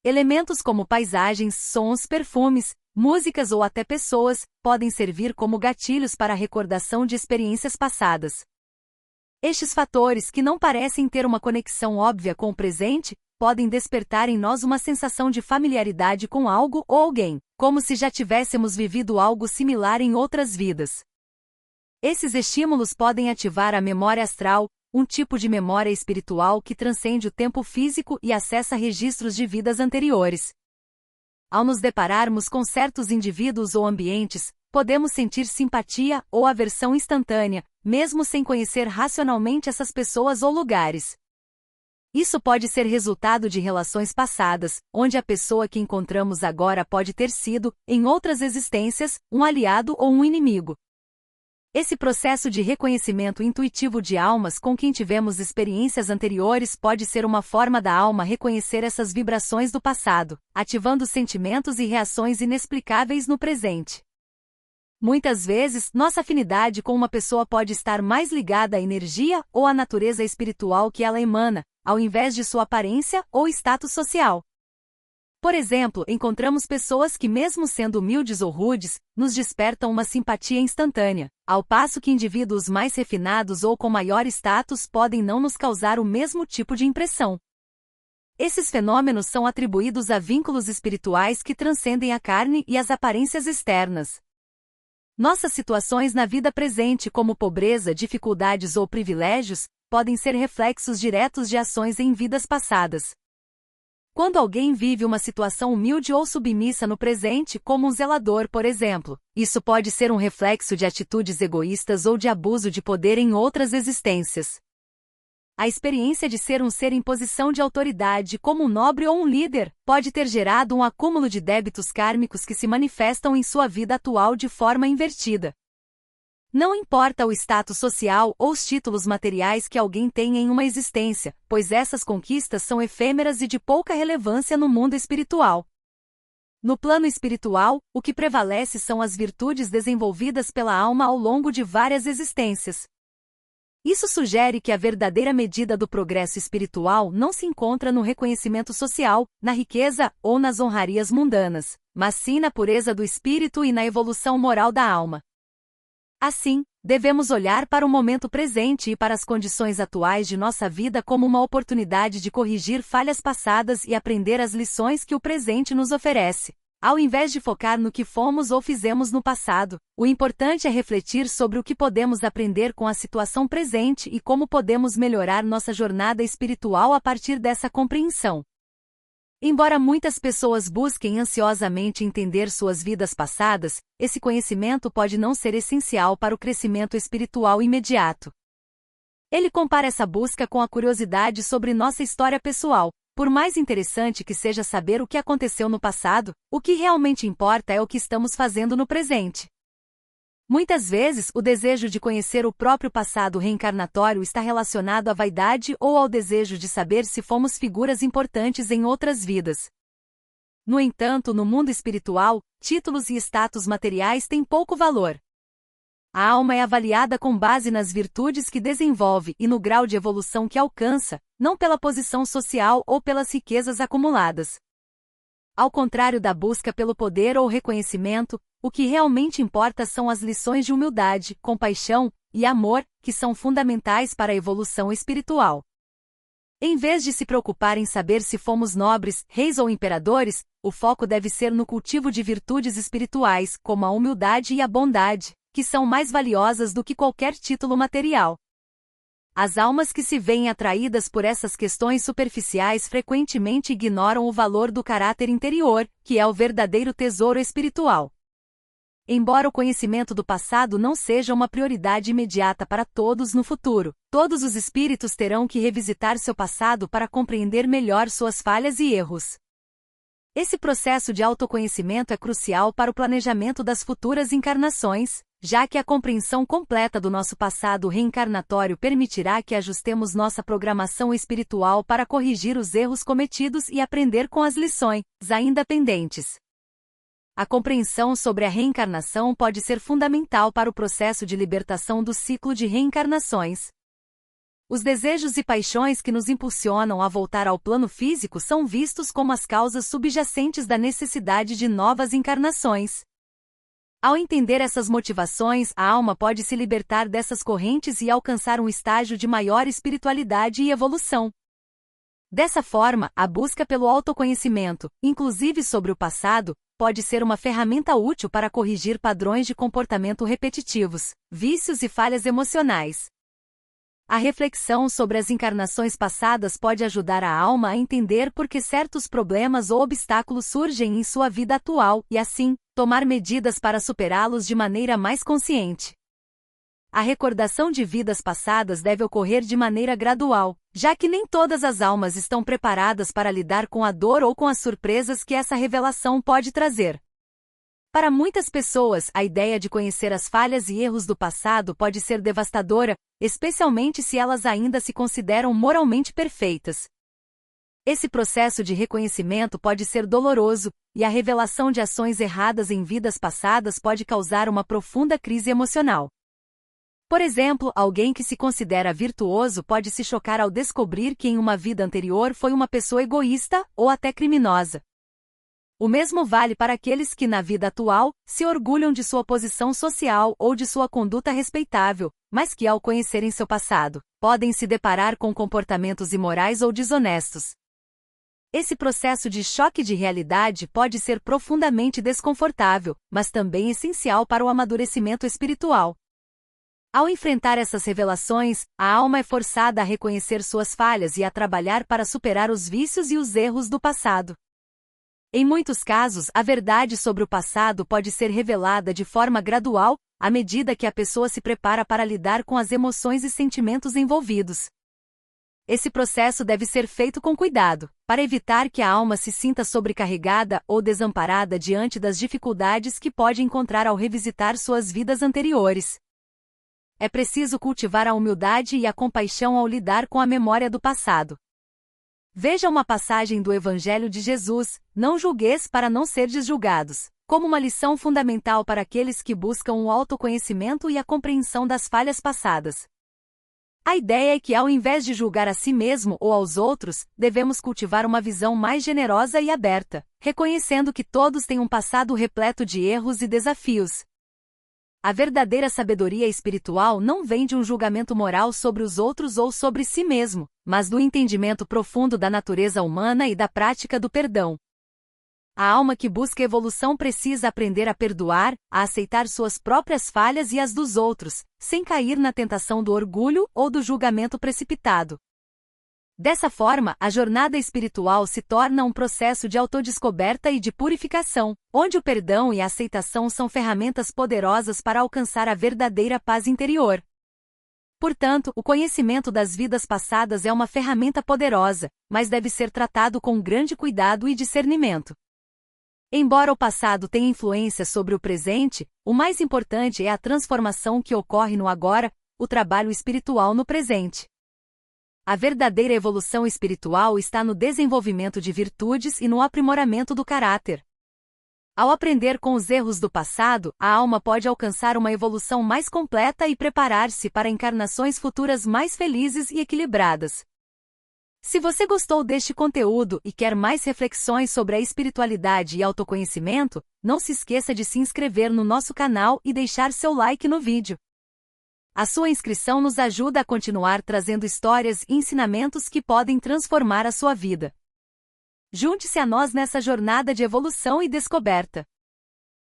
Elementos como paisagens, sons, perfumes, músicas ou até pessoas podem servir como gatilhos para a recordação de experiências passadas. Estes fatores, que não parecem ter uma conexão óbvia com o presente, podem despertar em nós uma sensação de familiaridade com algo ou alguém, como se já tivéssemos vivido algo similar em outras vidas. Esses estímulos podem ativar a memória astral, um tipo de memória espiritual que transcende o tempo físico e acessa registros de vidas anteriores. Ao nos depararmos com certos indivíduos ou ambientes, podemos sentir simpatia ou aversão instantânea, mesmo sem conhecer racionalmente essas pessoas ou lugares. Isso pode ser resultado de relações passadas, onde a pessoa que encontramos agora pode ter sido, em outras existências, um aliado ou um inimigo. Esse processo de reconhecimento intuitivo de almas com quem tivemos experiências anteriores pode ser uma forma da alma reconhecer essas vibrações do passado, ativando sentimentos e reações inexplicáveis no presente. Muitas vezes, nossa afinidade com uma pessoa pode estar mais ligada à energia ou à natureza espiritual que ela emana, ao invés de sua aparência ou status social. Por exemplo, encontramos pessoas que, mesmo sendo humildes ou rudes, nos despertam uma simpatia instantânea, ao passo que indivíduos mais refinados ou com maior status podem não nos causar o mesmo tipo de impressão. Esses fenômenos são atribuídos a vínculos espirituais que transcendem a carne e as aparências externas. Nossas situações na vida presente, como pobreza, dificuldades ou privilégios, podem ser reflexos diretos de ações em vidas passadas. Quando alguém vive uma situação humilde ou submissa no presente, como um zelador, por exemplo, isso pode ser um reflexo de atitudes egoístas ou de abuso de poder em outras existências. A experiência de ser um ser em posição de autoridade, como um nobre ou um líder, pode ter gerado um acúmulo de débitos kármicos que se manifestam em sua vida atual de forma invertida. Não importa o status social ou os títulos materiais que alguém tenha em uma existência, pois essas conquistas são efêmeras e de pouca relevância no mundo espiritual. No plano espiritual, o que prevalece são as virtudes desenvolvidas pela alma ao longo de várias existências. Isso sugere que a verdadeira medida do progresso espiritual não se encontra no reconhecimento social, na riqueza ou nas honrarias mundanas, mas sim na pureza do espírito e na evolução moral da alma. Assim, devemos olhar para o momento presente e para as condições atuais de nossa vida como uma oportunidade de corrigir falhas passadas e aprender as lições que o presente nos oferece. Ao invés de focar no que fomos ou fizemos no passado, o importante é refletir sobre o que podemos aprender com a situação presente e como podemos melhorar nossa jornada espiritual a partir dessa compreensão. Embora muitas pessoas busquem ansiosamente entender suas vidas passadas, esse conhecimento pode não ser essencial para o crescimento espiritual imediato. Ele compara essa busca com a curiosidade sobre nossa história pessoal. Por mais interessante que seja saber o que aconteceu no passado, o que realmente importa é o que estamos fazendo no presente. Muitas vezes, o desejo de conhecer o próprio passado reencarnatório está relacionado à vaidade ou ao desejo de saber se fomos figuras importantes em outras vidas. No entanto, no mundo espiritual, títulos e status materiais têm pouco valor. A alma é avaliada com base nas virtudes que desenvolve e no grau de evolução que alcança, não pela posição social ou pelas riquezas acumuladas. Ao contrário da busca pelo poder ou reconhecimento, o que realmente importa são as lições de humildade, compaixão e amor, que são fundamentais para a evolução espiritual. Em vez de se preocupar em saber se fomos nobres, reis ou imperadores, o foco deve ser no cultivo de virtudes espirituais, como a humildade e a bondade, que são mais valiosas do que qualquer título material. As almas que se veem atraídas por essas questões superficiais frequentemente ignoram o valor do caráter interior, que é o verdadeiro tesouro espiritual. Embora o conhecimento do passado não seja uma prioridade imediata para todos no futuro, todos os espíritos terão que revisitar seu passado para compreender melhor suas falhas e erros. Esse processo de autoconhecimento é crucial para o planejamento das futuras encarnações, já que a compreensão completa do nosso passado reencarnatório permitirá que ajustemos nossa programação espiritual para corrigir os erros cometidos e aprender com as lições ainda pendentes. A compreensão sobre a reencarnação pode ser fundamental para o processo de libertação do ciclo de reencarnações. Os desejos e paixões que nos impulsionam a voltar ao plano físico são vistos como as causas subjacentes da necessidade de novas encarnações. Ao entender essas motivações, a alma pode se libertar dessas correntes e alcançar um estágio de maior espiritualidade e evolução. Dessa forma, a busca pelo autoconhecimento, inclusive sobre o passado, pode ser uma ferramenta útil para corrigir padrões de comportamento repetitivos, vícios e falhas emocionais. A reflexão sobre as encarnações passadas pode ajudar a alma a entender por que certos problemas ou obstáculos surgem em sua vida atual e, assim, tomar medidas para superá-los de maneira mais consciente. A recordação de vidas passadas deve ocorrer de maneira gradual, já que nem todas as almas estão preparadas para lidar com a dor ou com as surpresas que essa revelação pode trazer. Para muitas pessoas, a ideia de conhecer as falhas e erros do passado pode ser devastadora, especialmente se elas ainda se consideram moralmente perfeitas. Esse processo de reconhecimento pode ser doloroso, e a revelação de ações erradas em vidas passadas pode causar uma profunda crise emocional. Por exemplo, alguém que se considera virtuoso pode se chocar ao descobrir que em uma vida anterior foi uma pessoa egoísta ou até criminosa. O mesmo vale para aqueles que, na vida atual, se orgulham de sua posição social ou de sua conduta respeitável, mas que, ao conhecerem seu passado, podem se deparar com comportamentos imorais ou desonestos. Esse processo de choque de realidade pode ser profundamente desconfortável, mas também essencial para o amadurecimento espiritual. Ao enfrentar essas revelações, a alma é forçada a reconhecer suas falhas e a trabalhar para superar os vícios e os erros do passado. Em muitos casos, a verdade sobre o passado pode ser revelada de forma gradual, à medida que a pessoa se prepara para lidar com as emoções e sentimentos envolvidos. Esse processo deve ser feito com cuidado, para evitar que a alma se sinta sobrecarregada ou desamparada diante das dificuldades que pode encontrar ao revisitar suas vidas anteriores. É preciso cultivar a humildade e a compaixão ao lidar com a memória do passado. Veja uma passagem do Evangelho de Jesus, não julgueis para não serdes julgados, como uma lição fundamental para aqueles que buscam o autoconhecimento e a compreensão das falhas passadas. A ideia é que, ao invés de julgar a si mesmo ou aos outros, devemos cultivar uma visão mais generosa e aberta, reconhecendo que todos têm um passado repleto de erros e desafios. A verdadeira sabedoria espiritual não vem de um julgamento moral sobre os outros ou sobre si mesmo, mas do entendimento profundo da natureza humana e da prática do perdão. A alma que busca evolução precisa aprender a perdoar, a aceitar suas próprias falhas e as dos outros, sem cair na tentação do orgulho ou do julgamento precipitado. Dessa forma, a jornada espiritual se torna um processo de autodescoberta e de purificação, onde o perdão e a aceitação são ferramentas poderosas para alcançar a verdadeira paz interior. Portanto, o conhecimento das vidas passadas é uma ferramenta poderosa, mas deve ser tratado com grande cuidado e discernimento. Embora o passado tenha influência sobre o presente, o mais importante é a transformação que ocorre no agora, o trabalho espiritual no presente. A verdadeira evolução espiritual está no desenvolvimento de virtudes e no aprimoramento do caráter. Ao aprender com os erros do passado, a alma pode alcançar uma evolução mais completa e preparar-se para encarnações futuras mais felizes e equilibradas. Se você gostou deste conteúdo e quer mais reflexões sobre a espiritualidade e autoconhecimento, não se esqueça de se inscrever no nosso canal e deixar seu like no vídeo. A sua inscrição nos ajuda a continuar trazendo histórias e ensinamentos que podem transformar a sua vida. Junte-se a nós nessa jornada de evolução e descoberta.